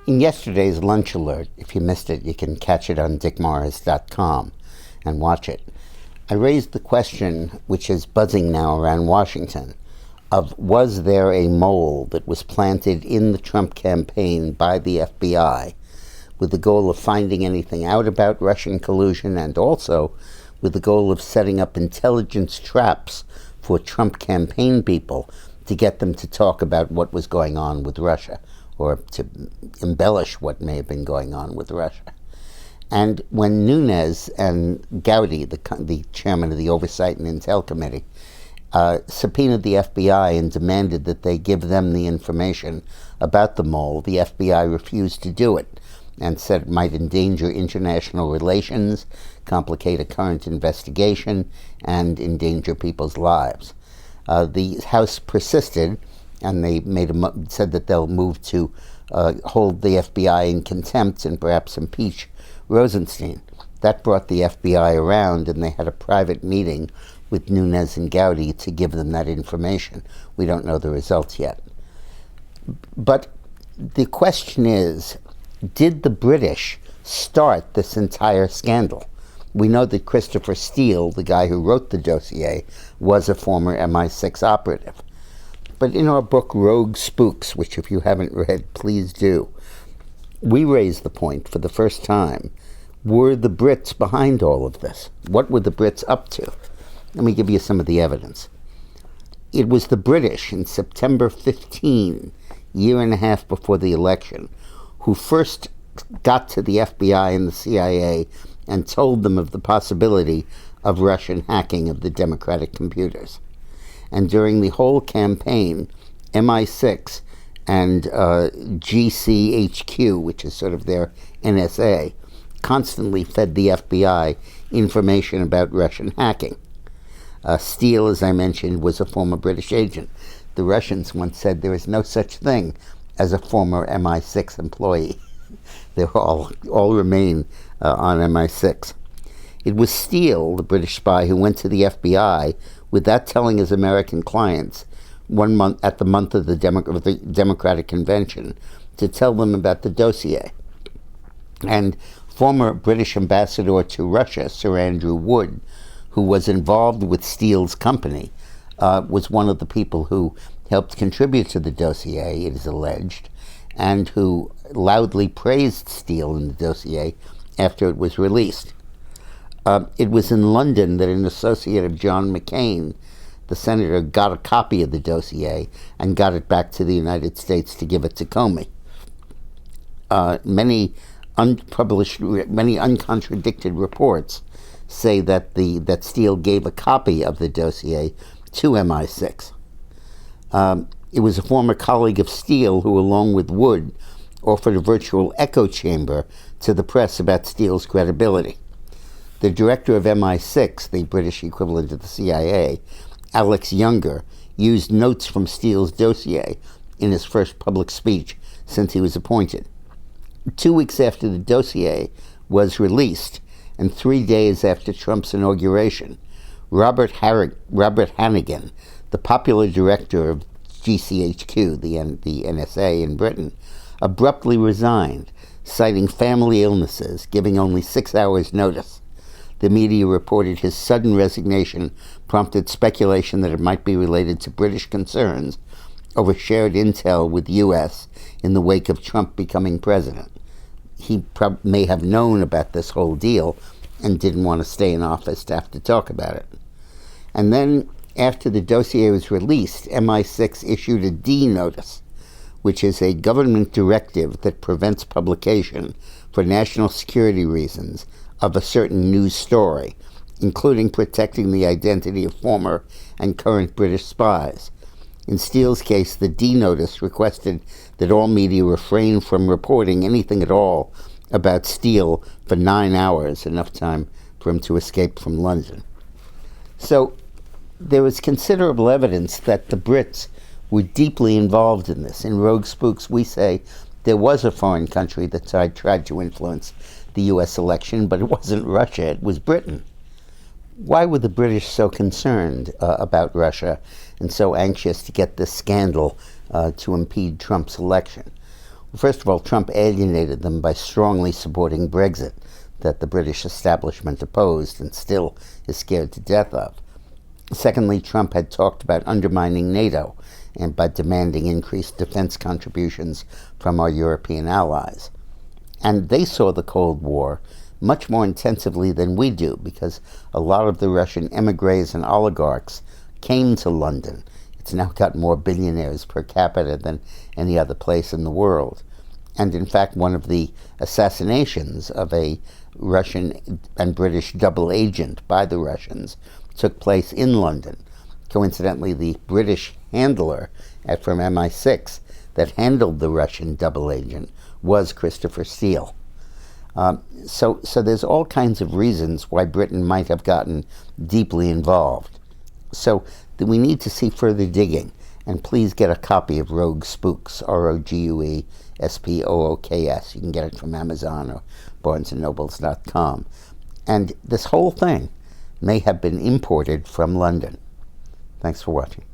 In yesterday's Lunch Alert, if you missed it, you can catch it on dickmorris.com and watch it. I raised the question, which is buzzing now around Washington, of was there a mole that was planted in the Trump campaign by the FBI with the goal of finding anything out about Russian collusion and also with the goal of setting up intelligence traps for Trump campaign people to get them to talk about what was going on with Russia or to embellish what may have been going on with Russia. And when Nunes and Gowdy, the chairman of the Oversight and Intel Committee, subpoenaed the FBI and demanded that they give them the information about the mole, the FBI refused to do it and said it might endanger international relations, complicate a current investigation, and endanger people's lives. The House persisted, and they said that they'll move to hold the FBI in contempt and perhaps impeach Rosenstein. That brought the FBI around, and they had a private meeting with Nunes and Gowdy to give them that information. We don't know the results yet. But the question is, did the British start this entire scandal? We know that Christopher Steele, the guy who wrote the dossier, was a former MI6 operative. But in our book, Rogue Spooks, which if you haven't read, please do, we raise the point for the first time, were the Brits behind all of this? What were the Brits up to? Let me give you some of the evidence. It was the British in September 15, year and a half before the election, who first got to the FBI and the CIA and told them of the possibility of Russian hacking of the Democratic computers. And during the whole campaign, MI6 and GCHQ, which is sort of their NSA, constantly fed the FBI information about Russian hacking. Steele, as I mentioned, was a former British agent. The Russians once said there is no such thing as a former MI6 employee. They all remain on MI6. It was Steele, the British spy, who went to the FBI without telling his American clients 1 month at the month of the Democratic Convention to tell them about the dossier. And former British ambassador to Russia, Sir Andrew Wood, who was involved with Steele's company, was one of the people who helped contribute to the dossier, it is alleged, and who loudly praised Steele in the dossier after it was released. It was in London that an associate of John McCain, the senator, got a copy of the dossier and got it back to the United States to give it to Comey. Many uncontradicted reports say that Steele gave a copy of the dossier to MI6. It was a former colleague of Steele who, along with Wood, offered a virtual echo chamber to the press about Steele's credibility. The director of MI6, the British equivalent of the CIA, Alex Younger, used notes from Steele's dossier in his first public speech since he was appointed. 2 weeks after the dossier was released, and 3 days after Trump's inauguration, Robert Hannigan, the popular director of GCHQ, the NSA in Britain, abruptly resigned, citing family illnesses, giving only 6 hours' notice. The media reported his sudden resignation prompted speculation that it might be related to British concerns over shared intel with the U.S. in the wake of Trump becoming president. He may have known about this whole deal and didn't want to stay in office to have to talk about it. And then, after the dossier was released, MI6 issued a D notice, which is a government directive that prevents publication for national security reasons of a certain news story, including protecting the identity of former and current British spies. In Steele's case, the D notice requested that all media refrain from reporting anything at all about Steele for 9 hours, enough time for him to escape from London. So there was considerable evidence that the Brits were deeply involved in this. In Rogue Spooks, we say there was a foreign country that tried to influence the U.S. election, but it wasn't Russia, it was Britain. Why were the British so concerned about Russia and so anxious to get this scandal to impede Trump's election? First of all, Trump alienated them by strongly supporting Brexit, that the British establishment opposed and still is scared to death of. Secondly, Trump had talked about undermining NATO and by demanding increased defense contributions from our European allies. And they saw the Cold War much more intensively than we do, because a lot of the Russian emigres and oligarchs came to London. It's now got more billionaires per capita than any other place in the world. And in fact, one of the assassinations of a Russian and British double agent by the Russians took place in London. Coincidentally, the British handler from MI6 that handled the Russian double agent was Christopher Steele. So there's all kinds of reasons why Britain might have gotten deeply involved. So we need to see further digging, and please get a copy of Rogue Spooks, ROGUESPOOKS. You can get it from Amazon or BarnesandNobles.com. And this whole thing may have been imported from London. Thanks for watching.